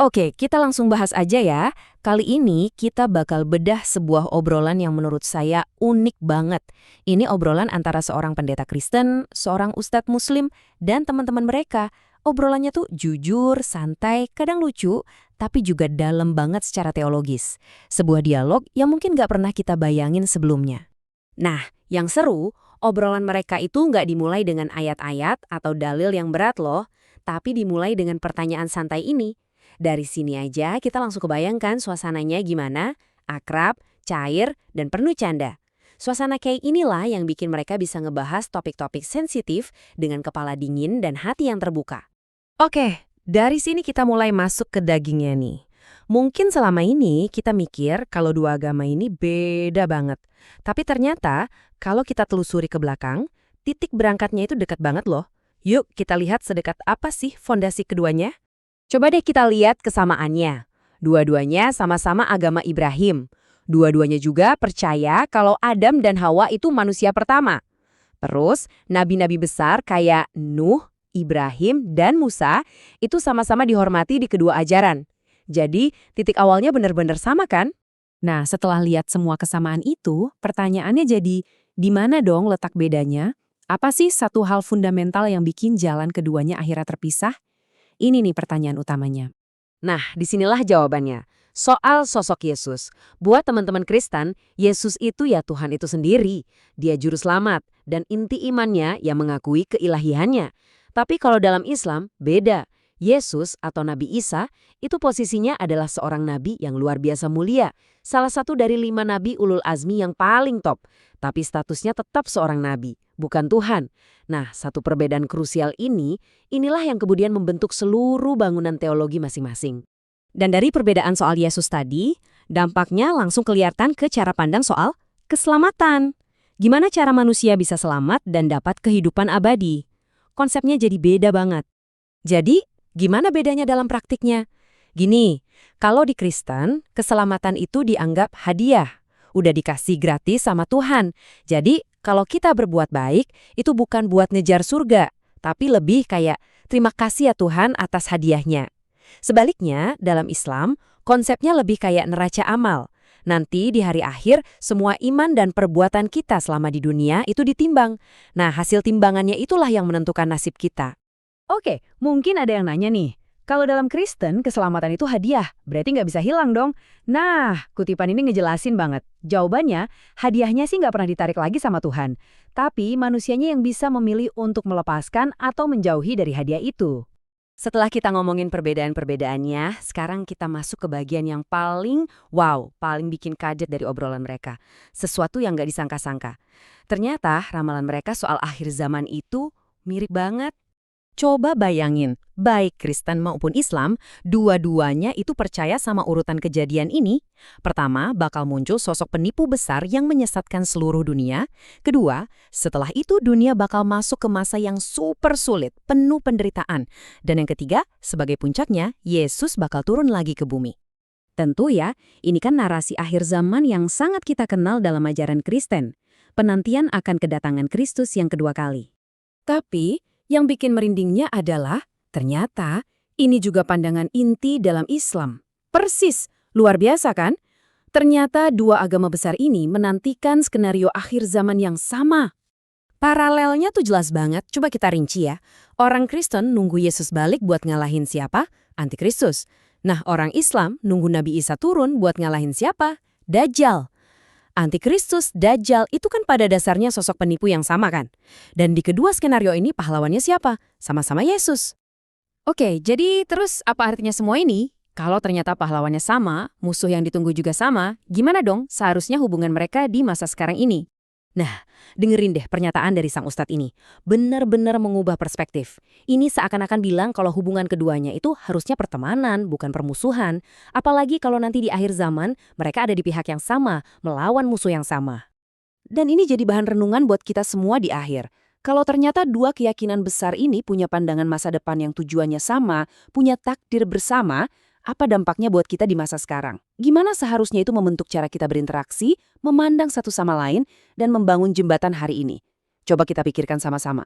Oke, kita langsung bahas aja ya. Kali ini kita bakal bedah sebuah obrolan yang menurut saya unik banget. Ini obrolan antara seorang pendeta Kristen, seorang ustadz Muslim, dan teman-teman mereka. Obrolannya tuh jujur, santai, kadang lucu, tapi juga dalam banget secara teologis. Sebuah dialog yang mungkin nggak pernah kita bayangin sebelumnya. Nah, yang seru, obrolan mereka itu nggak dimulai dengan ayat-ayat atau dalil yang berat loh, tapi dimulai dengan pertanyaan santai ini. Dari sini aja kita langsung kebayangkan suasananya gimana, akrab, cair, dan penuh canda. Suasana kayak inilah yang bikin mereka bisa ngebahas topik-topik sensitif dengan kepala dingin dan hati yang terbuka. Oke, dari sini kita mulai masuk ke dagingnya nih. Mungkin selama ini kita mikir kalau dua agama ini beda banget. Tapi ternyata kalau kita telusuri ke belakang, titik berangkatnya itu dekat banget loh. Yuk kita lihat sedekat apa sih fondasi keduanya? Coba deh kita lihat kesamaannya. Dua-duanya sama-sama agama Ibrahim. Dua-duanya juga percaya kalau Adam dan Hawa itu manusia pertama. Terus, nabi-nabi besar kayak Nuh, Ibrahim, dan Musa itu sama-sama dihormati di kedua ajaran. Jadi, titik awalnya benar-benar sama kan? Nah, setelah lihat semua kesamaan itu, pertanyaannya jadi, di mana dong letak bedanya? Apa sih satu hal fundamental yang bikin jalan keduanya akhirnya terpisah? Ini nih pertanyaan utamanya. Nah, disinilah jawabannya. Soal sosok Yesus. Buat teman-teman Kristen, Yesus itu ya Tuhan itu sendiri. Dia juru selamat, dan inti imannya yang mengakui keilahiannya. Tapi kalau dalam Islam, beda. Yesus atau Nabi Isa itu posisinya adalah seorang nabi yang luar biasa mulia. Salah satu dari 5 nabi ulul azmi yang paling top. Tapi statusnya tetap seorang nabi, bukan Tuhan. Nah, satu perbedaan krusial inilah yang kemudian membentuk seluruh bangunan teologi masing-masing. Dan dari perbedaan soal Yesus tadi, dampaknya langsung kelihatan ke cara pandang soal keselamatan. Gimana cara manusia bisa selamat dan dapat kehidupan abadi? Konsepnya jadi beda banget. Jadi, gimana bedanya dalam praktiknya? Gini, kalau di Kristen, keselamatan itu dianggap hadiah. Udah dikasih gratis sama Tuhan. Jadi, kalau kita berbuat baik, itu bukan buat ngejar surga, tapi lebih kayak, terima kasih ya Tuhan atas hadiahnya. Sebaliknya, dalam Islam, konsepnya lebih kayak neraca amal. Nanti di hari akhir, semua iman dan perbuatan kita selama di dunia itu ditimbang. Nah, hasil timbangannya itulah yang menentukan nasib kita. Oke, mungkin ada yang nanya nih, kalau dalam Kristen keselamatan itu hadiah, berarti nggak bisa hilang dong. Nah, kutipan ini ngejelasin banget. Jawabannya, hadiahnya sih nggak pernah ditarik lagi sama Tuhan. Tapi manusianya yang bisa memilih untuk melepaskan atau menjauhi dari hadiah itu. Setelah kita ngomongin perbedaan-perbedaannya, sekarang kita masuk ke bagian yang paling bikin kaget dari obrolan mereka. Sesuatu yang nggak disangka-sangka. Ternyata ramalan mereka soal akhir zaman itu mirip banget. Coba bayangin, baik Kristen maupun Islam, dua-duanya itu percaya sama urutan kejadian ini. Pertama, bakal muncul sosok penipu besar yang menyesatkan seluruh dunia. Kedua, setelah itu dunia bakal masuk ke masa yang super sulit, penuh penderitaan. Dan yang ketiga, sebagai puncaknya, Yesus bakal turun lagi ke bumi. Tentu ya, ini kan narasi akhir zaman yang sangat kita kenal dalam ajaran Kristen. Penantian akan kedatangan Kristus yang kedua kali. Tapi, yang bikin merindingnya adalah, ternyata ini juga pandangan inti dalam Islam. Persis, luar biasa kan? Ternyata dua agama besar ini menantikan skenario akhir zaman yang sama. Paralelnya tuh jelas banget, coba kita rinci ya. Orang Kristen nunggu Yesus balik buat ngalahin siapa? Antikristus. Nah, orang Islam nunggu Nabi Isa turun buat ngalahin siapa? Dajjal. Antikristus, Dajjal itu kan pada dasarnya sosok penipu yang sama kan? Dan di kedua skenario ini pahlawannya siapa? Sama-sama Yesus. Oke, jadi terus apa artinya semua ini? Kalau ternyata pahlawannya sama, musuh yang ditunggu juga sama, gimana dong seharusnya hubungan mereka di masa sekarang ini? Nah, dengerin deh pernyataan dari sang ustadz ini. Benar-benar mengubah perspektif. Ini seakan-akan bilang kalau hubungan keduanya itu harusnya pertemanan, bukan permusuhan. Apalagi kalau nanti di akhir zaman, mereka ada di pihak yang sama, melawan musuh yang sama. Dan ini jadi bahan renungan buat kita semua di akhir. Kalau ternyata dua keyakinan besar ini punya pandangan masa depan yang tujuannya sama, punya takdir bersama, apa dampaknya buat kita di masa sekarang? Gimana seharusnya itu membentuk cara kita berinteraksi, memandang satu sama lain, dan membangun jembatan hari ini? Coba kita pikirkan sama-sama.